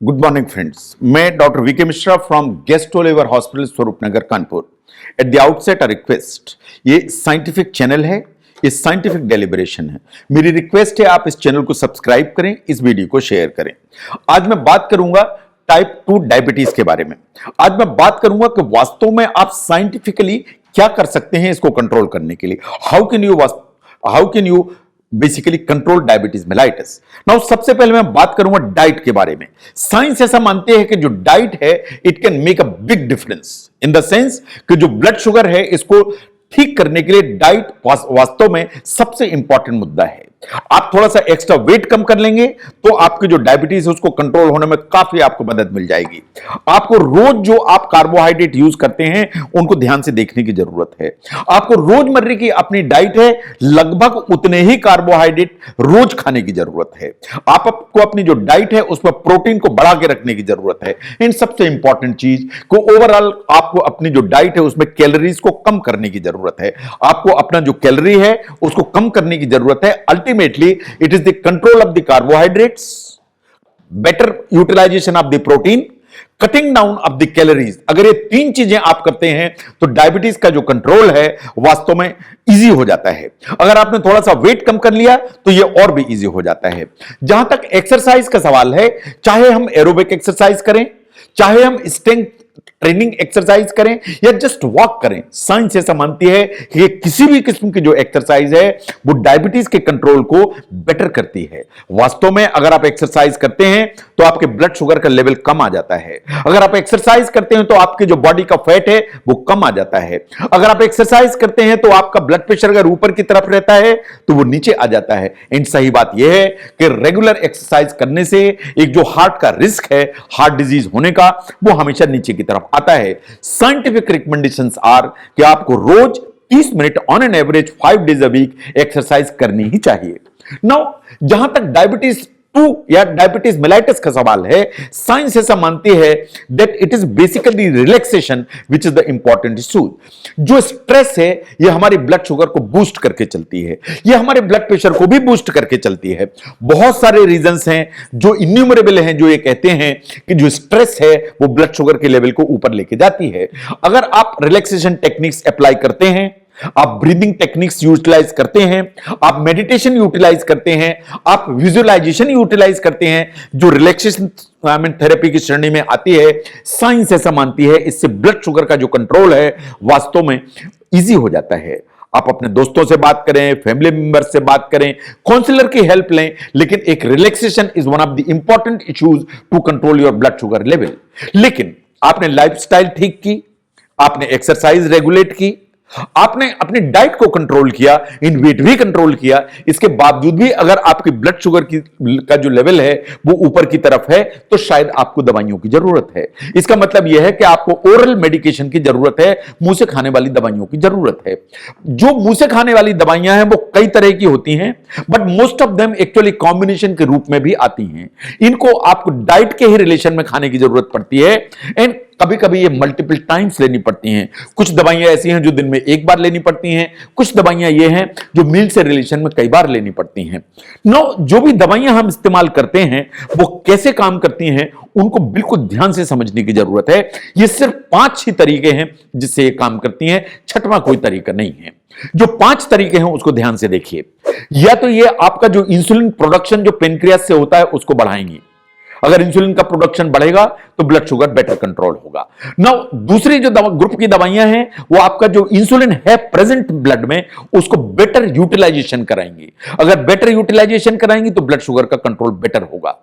Good morning friends, मैं doctor VK Mishra from gastro liver hospital Swaroop Nagar Kanpur. At the outset a request, ये scientific channel है, ये scientific deliberation है। मेरी रिक्वेस्ट है आप इस चैनल को सब्सक्राइब करें, इस वीडियो को शेयर करें। आज मैं बात करूंगा टाइप 2 डायबिटीज के बारे में। आज मैं बात करूंगा कि वास्तव में आप साइंटिफिकली क्या कर सकते हैं इसको कंट्रोल करने के लिए। How can you basically control diabetes mellitus. Now सबसे पहले मैं बात करूंगा डाइट के बारे में। साइंस ऐसा मानते हैं कि जो डाइट है it can make a big difference in the sense कि जो ब्लड शुगर है इसको ठीक करने के लिए डाइट वास्तव में सबसे इंपॉर्टेंट मुद्दा है। आप थोड़ा सा एक्स्ट्रा वेट कम कर लेंगे तो आपकी जो डायबिटीज है उसको कंट्रोल होने में काफी आपको मदद मिल जाएगी। आपको रोज जो आप कार्बोहाइड्रेट यूज करते हैं उनको ध्यान से देखने की जरूरत है। आपको रोजमर्रे की अपनी डाइट है लगभग उतने ही कार्बोहाइड्रेट रोज खाने की जरूरत है। आपको अपनी जो डाइट है उसमें प्रोटीन को बढ़ा के रखने की जरूरत है। इन सबसे इंपॉर्टेंट चीज को ओवरऑल आपको अपनी जो डाइट है उसमें कैलोरीज को कम करने की जरूरत है। आपको अपना जो कैलोरी है उसको कम करने की जरूरत है। Ultimately, it is the control of the carbohydrates, better utilization of the protein, cutting down of the calories। अगर ये तीन चीजें आप करते हैं तो डायबिटीज का जो कंट्रोल है वास्तव में इजी हो जाता है। अगर आपने थोड़ा सा वेट कम कर लिया तो ये और भी इजी हो जाता है। जहां तक एक्सरसाइज का सवाल है, चाहे हम एरोबिक एक्सरसाइज करें, चाहे हम स्ट्रेंथ ट्रेनिंग एक्सरसाइज करें या जस्ट वॉक करें, साइंस ऐसा मानती है कि किसी भी किस्म की जो एक्सरसाइज है वो डायबिटीज के कंट्रोल को बेटर करती है। वास्तव में अगर आप एक्सरसाइज करते हैं तो आपके ब्लड शुगर का लेवल कम आ जाता है। अगर आप एक्सरसाइज करते हैं तो आपके जो बॉडी का फैट है वो कम आ जाता है। अगर आप एक्सरसाइज करते हैं तो आपका ब्लड प्रेशर अगर ऊपर की तरफ रहता है तो वो नीचे आ जाता है। एंड सही बात यह है कि रेगुलर एक्सरसाइज करने से एक जो हार्ट का रिस्क है हार्ट डिजीज होने का वो हमेशा नीचे की तरफ आता है। साइंटिफिक रिकमेंडेशंस आर कि आपको रोज 30 minute on an average 5 days a week exercise करनी ही चाहिए। नाउ जहां तक डायबिटीज 2 या डायबिटीज मेलाइटिस का सवाल है, साइंस ऐसा मानती है that it is basically relaxation which is the important issue. जो स्ट्रेस है ये हमारी ब्लड शुगर को बूस्ट करके चलती है, ये हमारे ब्लड प्रेशर को भी बूस्ट करके चलती है। बहुत सारे रीजंस हैं जो इन्यूमरेबल हैं जो ये कहते हैं कि जो स्ट्रेस है वो ब्लड शुगर के लेवल को ऊपर लेके जाती है। अगर आप रिलैक्सेशन टेक्निक्स अप्लाई करते हैं, आप ब्रीदिंग टेक्निक्स यूटिलाइज करते हैं, आप मेडिटेशन यूटिलाइज करते हैं, आप विजुअलाइजेशन यूटिलाइज करते हैं, जो रिलैक्सेशन थेरेपी की श्रेणी में आती है, साइंस ऐसा मानती है इससे ब्लड शुगर का जो कंट्रोल है वास्तव में इजी हो जाता है। आप अपने दोस्तों से बात करें, फैमिली मेंबर से बात करें, काउंसलर की हेल्प लें, लेकिन एक relaxation is one of the important issues to control your blood sugar level. लेकिन आपने लाइफस्टाइल ठीक की, आपने एक्सरसाइज रेगुलेट की, आपने अपनी डाइट को कंट्रोल किया, इन वेट भी कंट्रोल किया, इसके बावजूद भी अगर आपकी ब्लड शुगर का जो लेवल है वो ऊपर की तरफ है तो शायद आपको दवाइयों की जरूरत है। इसका मतलब यह है कि आपको ओरल मेडिकेशन की जरूरत है, मुंह से खाने वाली दवाइयों की जरूरत है। जो मुंह से खाने वाली दवाइयां हैं वो कई तरह की होती हैं, but most of them actually combination के रूप में भी आती हैं। इनको आपको डाइट के ही रिलेशन में खाने की जरूरत पड़ती है एंड कभी कभी ये मल्टीपल टाइम्स लेनी पड़ती हैं। कुछ दवाइयां ऐसी हैं जो दिन में एक बार लेनी पड़ती हैं, कुछ दवाइयां ये हैं जो मील से रिलेशन में कई बार लेनी पड़ती हैं। जो भी दवाइयां हम इस्तेमाल करते हैं वो कैसे काम करती हैं उनको बिल्कुल ध्यान से समझने की जरूरत है। ये सिर्फ 5 ही तरीके हैं जिससे ये काम करती हैं, छठवां कोई तरीका नहीं है। जो 5 तरीके हैं उसको ध्यान से देखिए। या तो ये आपका जो इंसुलिन प्रोडक्शन जो पेनक्रियास से होता है उसको बढ़ाएंगी। अगर इंसुलिन का प्रोडक्शन बढ़ेगा तो ब्लड शुगर बेटर कंट्रोल होगा। नाउ दूसरी जो ग्रुप की दवाइयां हैं वो आपका जो इंसुलिन है प्रेजेंट ब्लड में उसको बेटर यूटिलाइजेशन कराएंगी। अगर बेटर यूटिलाइजेशन कराएंगी तो ब्लड शुगर का कंट्रोल बेटर होगा।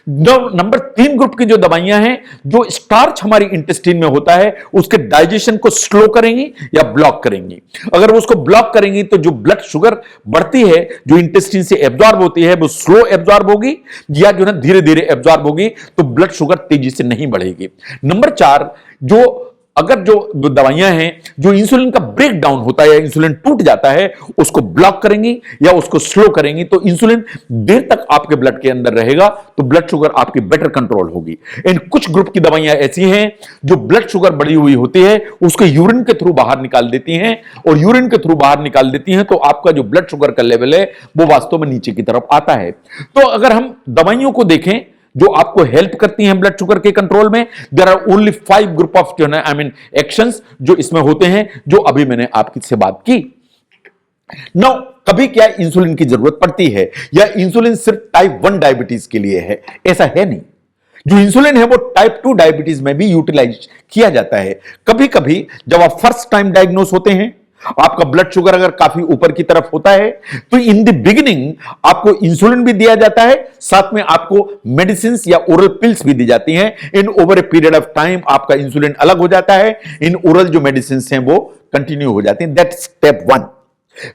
नंबर 3 ग्रुप की जो दवाइयां हैं जो स्टार्च हमारी इंटेस्टाइन में होता है उसके डाइजेशन को स्लो करेंगी या ब्लॉक करेंगी। अगर वो उसको ब्लॉक करेंगी तो जो ब्लड शुगर बढ़ती है जो इंटेस्टाइन से एब्जॉर्ब होती है वो स्लो एब्जॉर्ब होगी या जो ना धीरे धीरे एब्जॉर्ब होगी, तो ब्लड शुगर तेजी से नहीं बढ़ेगी। नंबर 4 जो अगर जो दवाइयां हैं जो इंसुलिन का ब्रेक डाउन होता है या इंसुलिन टूट जाता है उसको ब्लॉक करेंगी या उसको स्लो करेंगी, तो इंसुलिन देर तक आपके ब्लड के अंदर रहेगा तो ब्लड शुगर आपकी बेटर कंट्रोल होगी। इन कुछ ग्रुप की दवाइयां ऐसी हैं जो ब्लड शुगर बढ़ी हुई होती है उसको यूरिन के थ्रू बाहर निकाल देती हैं, और यूरिन के थ्रू बाहर निकाल देती हैं तो आपका जो ब्लड शुगर का लेवल है वो वास्तव में नीचे की तरफ आता है। तो अगर हम दवाइयों को देखें जो आपको हेल्प करती हैं ब्लड शुगर के कंट्रोल में। There are only 5 group of actions जो इसमें होते हैं, जो अभी मैंने आपकी से बात की। नाउ कभी क्या इंसुलिन की जरूरत पड़ती है, या इंसुलिन सिर्फ टाइप 1 डायबिटीज के लिए है? ऐसा है नहीं। जो इंसुलिन है वो टाइप 2 डायबिटीज में भी यूटिलाइज किया जाता है। कभी कभी जब आप फर्स्ट टाइम डायग्नोस होते हैं, आपका ब्लड शुगर अगर काफी ऊपर की तरफ होता है, तो इन द बिगिनिंग आपको इंसुलिन भी दिया जाता है, साथ में आपको मेडिसिन या ओरल पिल्स भी दी जाती हैं। इन over a period of time आपका इंसुलिन अलग हो जाता है, इन ओरल जो मेडिसिन हैं वो कंटिन्यू हो जाती हैं। That step 1।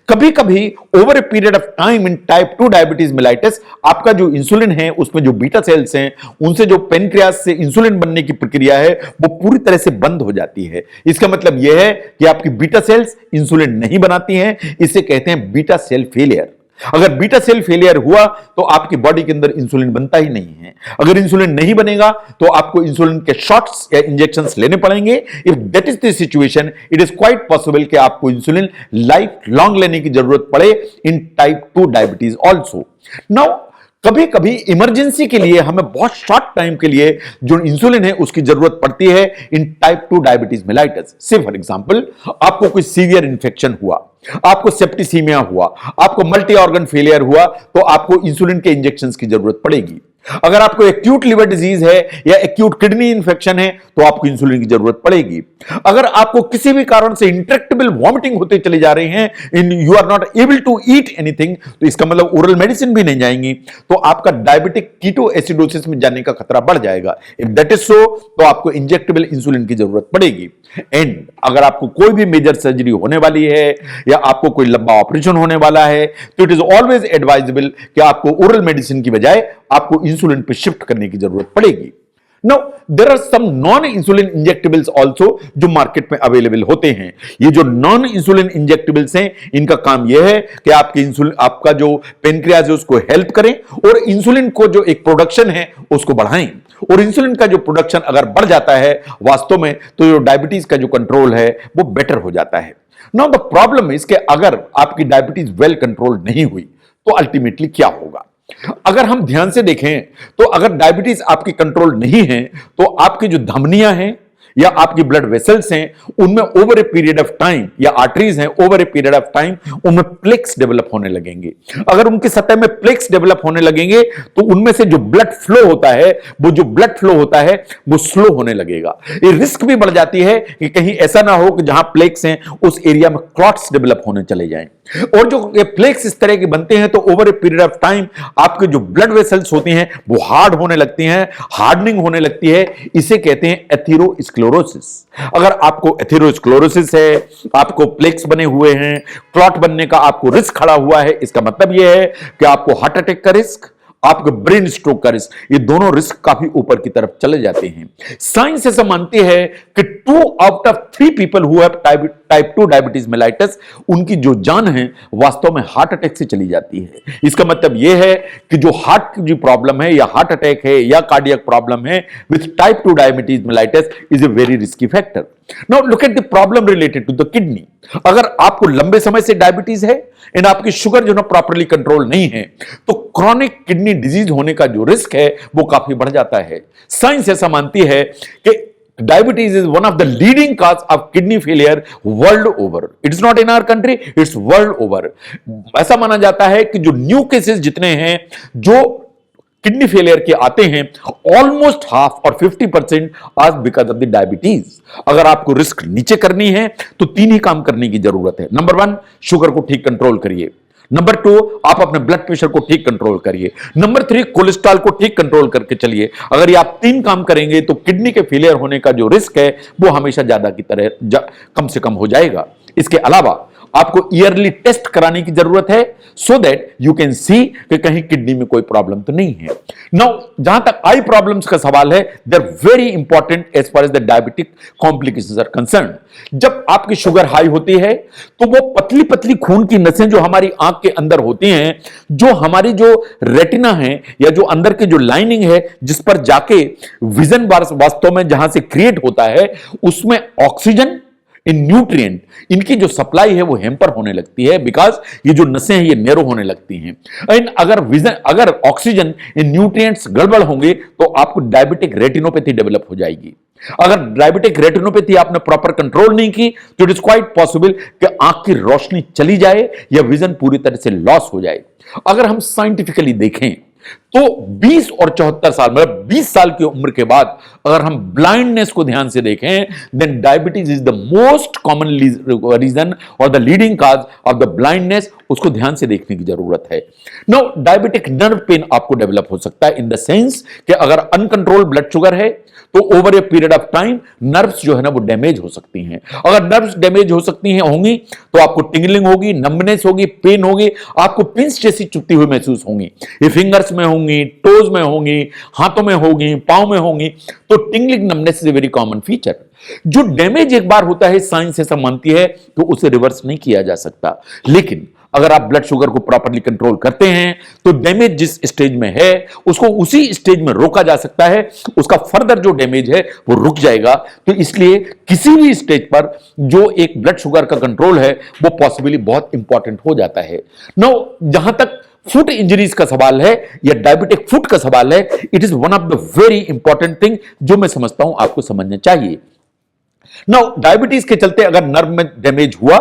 कभी कभी over a period of time in type 2 diabetes mellitus आपका जो इंसुलिन है उसमें जो बीटा सेल्स हैं, उनसे जो पेनक्रियास से इंसुलिन बनने की प्रक्रिया है वो पूरी तरह से बंद हो जाती है। इसका मतलब यह है कि आपकी बीटा सेल्स इंसुलिन नहीं बनाती हैं। इसे कहते हैं बीटा सेल फेलियर। अगर बीटा सेल फेलियर हुआ तो आपकी बॉडी के अंदर इंसुलिन बनता ही नहीं है। अगर इंसुलिन नहीं बनेगा तो आपको इंसुलिन के शॉट्स या इंजेक्शंस लेने पड़ेंगे। If that is the situation, it is quite possible कि आपको इंसुलिन लाइफ लॉन्ग लेने की जरूरत पड़े इन टाइप 2 डायबिटीज ऑल्सो। नाउ कभी कभी इमरजेंसी के लिए हमें बहुत शॉर्ट टाइम के लिए जो इंसुलिन है उसकी जरूरत पड़ती है इन टाइप 2 डायबिटीज मेलाइटिस। से फॉर एग्जांपल, आपको कोई सीवियर इंफेक्शन हुआ, आपको सेप्टिसीमिया हुआ, आपको मल्टी ऑर्गन फेलियर हुआ, तो आपको इंसुलिन के इंजेक्शंस की जरूरत पड़ेगी। अगर आपको एक्यूट लिवर डिजीज है या एक्यूट किडनी इंफेक्शन है तो आपको इंसुलिन की जरूरत पड़ेगी। अगर आपको किसी भी कारण से इंट्रैक्टेबल वॉमिटिंग होते चले जा रहे हैं, in you are not able to eat anything, तो इसका मतलब ओरल मेडिसिन भी नहीं जाएंगी, तो आपका डायबिटिक कीटो एसिडोसिस में जाने का खतरा बढ़ जाएगा। इफ दैट इज सो, तो आपको इंजेक्टेबल इंसुलिन की जरूरत पड़ेगी। एंड अगर आपको कोई भी मेजर सर्जरी होने वाली है या आपको कोई लंबा ऑपरेशन होने वाला है, तो इट इज ऑलवेज एडवाइजेबल कि आपको ओरल मेडिसिन की बजाय आपको इंसुलिन पे शिफ्ट करने की जरूरत पड़ेगी। Now, there are some non-insulin injectables also जो मार्केट में अवेलेबल होते हैं। ये जो नॉन इंसुलिन इंजेक्टेबल्स हैं, इनका काम यह है कि आपके इंसुलिन, आपका जो पेनक्रियाज है उसको हेल्प करें और इंसुलिन को जो एक प्रोडक्शन है उसको बढ़ाएं। और इंसुलिन का जो प्रोडक्शन अगर बढ़ जाता है वास्तव में, तो जो डायबिटीज का जो कंट्रोल है वो बेटर हो जाता है। नाउ द प्रॉब्लम इज कि अगर आपकी डायबिटीज वेल कंट्रोल नहीं हुई तो अल्टीमेटली क्या होगा? अगर हम ध्यान से देखें तो अगर डायबिटीज आपकी कंट्रोल नहीं है तो आपकी जो धमनियां हैं या आपकी ब्लड वेसल्स हैं, उनमें over a period of time, या आर्टरीज हैं, over a period of time उनमें प्लेक्स डेवलप होने लगेंगे। अगर उनकी सतह में प्लेक्स डेवलप होने लगेंगे तो उनमें से जो ब्लड फ्लो होता है, वो जो ब्लड फ्लो होता है वो स्लो होने लगेगा। ये रिस्क भी बढ़ जाती है कि कहीं ऐसा ना हो कि जहां प्लेक्स हैं उस एरिया में क्लॉट्स डेवलप होने चले जाएं। और जो ये प्लेक्स इस तरह के बनते हैं तो over a period of time आपके जो ब्लड वेसल्स होती हैं वो हार्ड होने लगती हैं, हार्डनिंग होने लगती है। इसे कहते हैं एथेरोस्क्लेरोसिस। अगर आपको एथेरोस्क्लेरोसिस है, आपको प्लेक्स बने हुए हैं, क्लॉट बनने का आपको रिस्क खड़ा हुआ है, इसका मतलब यह है कि आपको हार्ट अटैक का रिस्क, आपके ब्रेन स्ट्रोक का रिस्क, ये दोनों रिस्क काफी ऊपर की तरफ चले जाते हैं। साइंस ऐसा मानती है कि 2 out of 3 people who have type 2 diabetes mellitus, उनकी जो जान है वास्तव में हार्ट अटैक से चली जाती है। इसका मतलब यह है कि जो हार्ट की जो प्रॉब्लम है, या हार्ट अटैक है, या कार्डियक प्रॉब्लम है with type 2 diabetes mellitus is a very risky factor. Now look at the problem related to the kidney. अगर आपको लंबे समय से डायबिटीज है एंड आपकी शुगर जो ना प्रॉपर्ली कंट्रोल नहीं है, तो क्रॉनिक किडनी डिजीज होने का जो रिस्क है वो काफी बढ़ जाता है। साइंस ऐसा मानती है कि diabetes is one of the leading cause of kidney failure world over. It's not in our country, it's world over. ऐसा माना जाता है कि जो न्यू केसेस जितने हैं जो किडनी फेलियर के आते हैं, ऑलमोस्ट हाफ और 50% आज बिकॉज ऑफ द डायबिटीज। अगर आपको रिस्क नीचे करनी है तो 3 ही काम करने की जरूरत है। नंबर 1, शुगर को ठीक कंट्रोल करिए। नंबर 2, आप अपने ब्लड प्रेशर को ठीक कंट्रोल करिए। नंबर 3, कोलेस्ट्रॉल को ठीक कंट्रोल करके चलिए। अगर ये आप 3 काम करेंगे तो किडनी के फेलियर होने का जो रिस्क है वो हमेशा ज्यादा की तरह कम से कम हो जाएगा। इसके अलावा आपको ईयरली टेस्ट कराने की जरूरत है so that you can see कि कहीं किडनी में कोई प्रॉब्लम तो नहीं है। नाउ जहां तक आई प्रॉब्लम्स का सवाल है, they are very important as far as the diabetic complications are concern. जब आपकी शुगर हाई होती है तो वो पतली पतली खून की नसें जो हमारी आंख के अंदर होती हैं, जो हमारी जो रेटिना है या जो अंदर की जो लाइनिंग है जिस पर जाके विजन वास्तव में जहां से क्रिएट होता है, उसमें ऑक्सीजन इन न्यूट्रिएंट, इनकी जो सप्लाई है वो हैम्पर होने लगती है, बिकॉज ये जो नसें हैं ये नैरो होने लगती हैं। अगर ऑक्सीजन इन न्यूट्रिएंट्स गड़बड़ होंगे तो आपको डायबिटिक रेटिनोपैथी डेवलप हो जाएगी। अगर डायबिटिक रेटिनोपैथी आपने प्रॉपर कंट्रोल नहीं की तो इट इज क्वाइट पॉसिबल कि आंख की रोशनी चली जाए या विजन पूरी तरह से लॉस हो जाए। अगर हम साइंटिफिकली देखें तो 20 और 74 साल, मतलब 20 साल की उम्र के बाद अगर हम ब्लाइंडनेस को ध्यान से देखें, then diabetes is the most common reason और the leading cause of the blindness. उसको ध्यान से देखने की जरूरत है। नो, डायबिटिक नर्व पेन आपको डेवलप हो सकता है इन द सेंस कि अगर अनकंट्रोल ब्लड शुगर है तो over a period of time nerves जो है ना वो डैमेज हो सकती हैं। अगर नर्व्स डैमेज हो सकती हैं होंगी तो आपको टिंगलिंग होगी, नंबनेस होगी, पेन होगी, आपको पिंस जैसी चुभती हुई महसूस होंगी। ये फिंगर्स में होंगी, टोज में होंगी, हाथों में होंगी, पांव में होंगी। तो tingling numbness is a very common feature. जो डैमेज एक बार होता है, साइंस ऐसा मानती है, तो उसे रिवर्स नहीं किया जा सकता। लेकिन अगर आप ब्लड शुगर को प्रॉपर्ली कंट्रोल करते हैं तो डैमेज जिस स्टेज में है उसको उसी स्टेज में रोका जा सकता है, उसका फर्दर जो डैमेज है वो रुक जाएगा। तो इसलिए किसी भी स्टेज पर जो एक ब्लड शुगर का कंट्रोल है वो पॉसिबली बहुत इंपॉर्टेंट हो जाता है। नो, जहां तक फुट इंजरीज का सवाल है या डायबिटिक फुट का सवाल है, it is one of the very important thing जो मैं समझता हूं आपको समझना चाहिए। नाउ, डायबिटीज के चलते अगर नर्व में डैमेज हुआ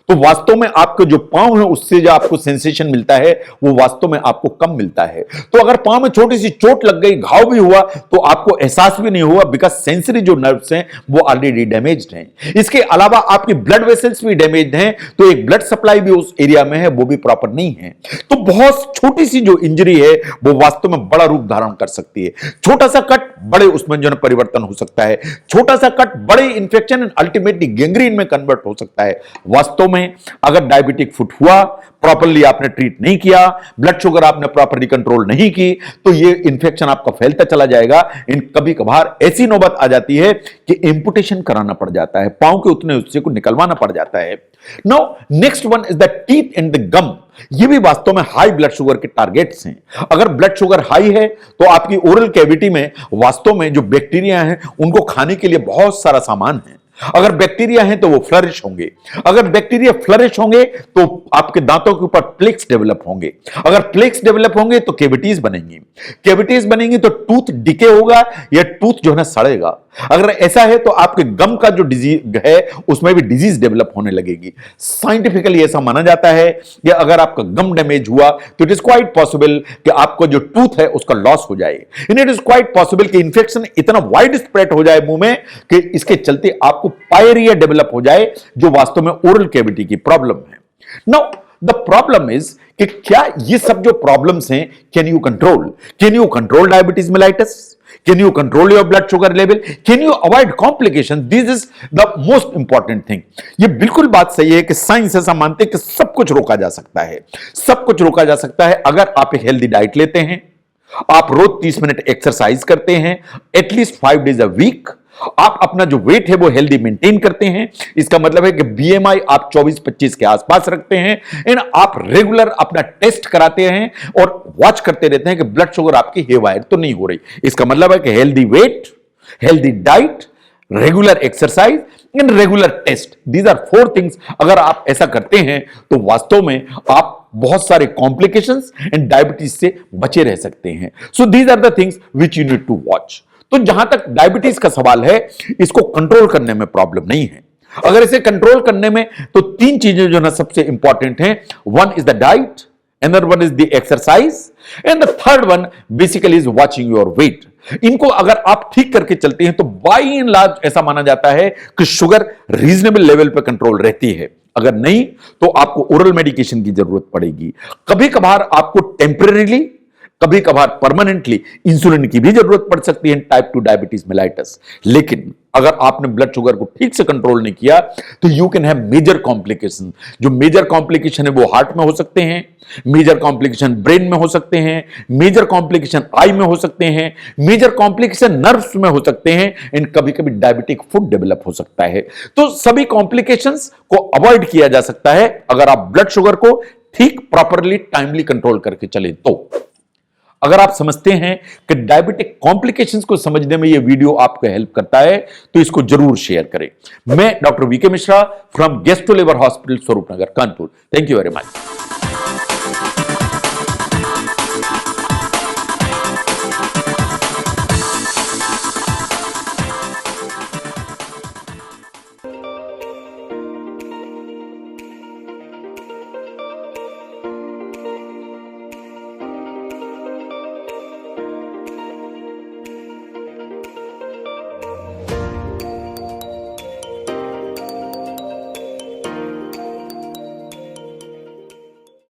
तो वास्तव में आपके जो पांव है उससे जो आपको सेंसेशन मिलता है वो वास्तव में आपको कम मिलता है। तो अगर पांव में छोटी सी चोट लग गई, घाव भी हुआ, तो आपको एहसास भी नहीं हुआ, बिकॉज सेंसरी जो नर्व्स हैं वो ऑलरेडी डैमेज्ड हैं। इसके अलावा आपकी ब्लड वेसल्स भी डैमेज्ड हैं, तो एक ब्लड सप्लाई भी उस एरिया में है वो भी प्रॉपर नहीं है। तो बहुत छोटी सी जो इंजरी है वो वास्तव में बड़ा रूप धारण कर सकती है। छोटा सा कट बड़े उसमें जो परिवर्तन हो सकता है, छोटा सा कट बड़े इंफेक्शन एंड अल्टीमेटली गैंग्रीन में कन्वर्ट हो सकता है। वास्तव में अगर डायबिटिक फुट हुआ, प्रॉपर्ली आपने ट्रीट नहीं किया, ब्लड शुगर आपने प्रॉपर्ली कंट्रोल नहीं की, तो ये इंफेक्शन आपका फैलता चला जाएगा। इन कभी कभार ऐसी नौबत आ जाती है कि एम्पुटेशन कराना पड़ जाता है, पांव के उतने हिस्से को निकलवाना पड़ जाता है। Now, next one is the teeth and the gum. ये भी वास्तव में हाई ब्लड शुगर के टारगेट्स हैं। अगर ब्लड शुगर हाई है तो आपकी ओरल कैविटी में वास्तव में जो बैक्टीरिया हैं उनको खाने के लिए बहुत सारा सामान है। अगर बैक्टीरिया हैं तो वो फ्लरिश होंगे। अगर बैक्टीरिया फ्लरिश होंगे तो आपके दांतों के ऊपर प्लेक्स डेवलप होंगे। अगर प्लेक्स डेवलप होंगे तो कैविटीज बनेंगी। कैविटीज बनेंगी तो टूथ डिके होगा या टूथ जो है ना सड़ेगा। अगर ऐसा है तो आपके गम का जो डिजीज है उसमें भी डिजीज डेवलप होने लगेगी। साइंटिफिकली ऐसा माना जाता है कि अगर आपका गम डैमेज हुआ तो इट इज क्वाइट पॉसिबल कि आपका जो टूथ है उसका लॉस हो जाए। इट इज क्वाइट पॉसिबल कि इंफेक्शन इतना वाइड स्प्रेड हो जाए मुंह में कि इसके चलते आपको पायरिया डेवलप हो जाए, जो वास्तव में ओरल कैविटी की प्रॉब्लम है। नाउ, द प्रॉब्लम इज कि क्या ये सब जो प्रॉब्लम्स हैं can you control diabetes mellitus? Can you control your blood sugar level? Can you avoid complications? This is the most important thing. ये बिल्कुल बात सही है कि साइंस ऐसा मानते हैं कि सब कुछ रोका जा सकता है। सब कुछ रोका जा सकता है अगर आप एक हेल्दी डाइट लेते हैं, आप रोज 30 मिनट एक्सरसाइज करते हैं, एटलीस्ट 5 डेज अ वीक, आप अपना जो वेट है वो हेल्दी मेंटेन करते हैं। इसका मतलब है कि बीएमआई आप 24-25 के आसपास रखते हैं, एंड आप रेगुलर अपना टेस्ट कराते हैं और वॉच करते रहते हैं कि ब्लड शुगर आपकी हेवायर तो नहीं हो रही। इसका मतलब है कि healthy weight, healthy diet, regular exercise and regular test, these are 4 things. अगर आप ऐसा करते हैं तो वास्तव में आप बहुत सारे कॉम्प्लिकेशंस एंड डायबिटीज से बचे रह सकते हैं। So these are the things which you need to watch. तो जहां तक डायबिटीज का सवाल है, इसको कंट्रोल करने में प्रॉब्लम नहीं है। अगर इसे कंट्रोल करने में तो 3 चीजें जो ना सबसे इंपॉर्टेंट हैं। One is the diet, another one is the exercise, and the third one basically is watching your weight. इनको अगर आप ठीक करके चलते हैं तो बाय एंड लार्ज ऐसा माना जाता है कि शुगर रीजनेबल लेवल पर कंट्रोल रहती है। अगर नहीं तो आपको ओरल मेडिकेशन की जरूरत पड़ेगी। कभी कभार आपको टेम्परेरीली, कभी कभार परमानेंटली इंसुलिन की भी जरूरत पड़ सकती है टाइप 2 डायबिटीज मेलाइटस। लेकिन अगर आपने ब्लड शुगर को ठीक से कंट्रोल नहीं किया तो you can have major complication. जो मेजर कॉम्प्लिकेशन है वो हार्ट में हो सकते हैं, मेजर कॉम्प्लिकेशन ब्रेन में हो सकते हैं, मेजर कॉम्प्लिकेशन आई में हो सकते हैं, मेजर कॉम्प्लिकेशन नर्व्स में हो सकते हैं, एंड कभी कभी डायबिटिक फुट डेवलप हो सकता है। तो सभी कॉम्प्लिकेशंस को अवॉइड किया जा सकता है अगर आप ब्लड शुगर को ठीक, प्रॉपरली, टाइमली कंट्रोल करके चले तो। अगर आप समझते हैं कि डायबिटिक कॉम्प्लिकेशंस को समझने में यह वीडियो आपको हेल्प करता है तो इसको जरूर शेयर करें। मैं doctor VK Mishra from gastro liver hospital Swaroopnagar Kanpur. Thank you very much.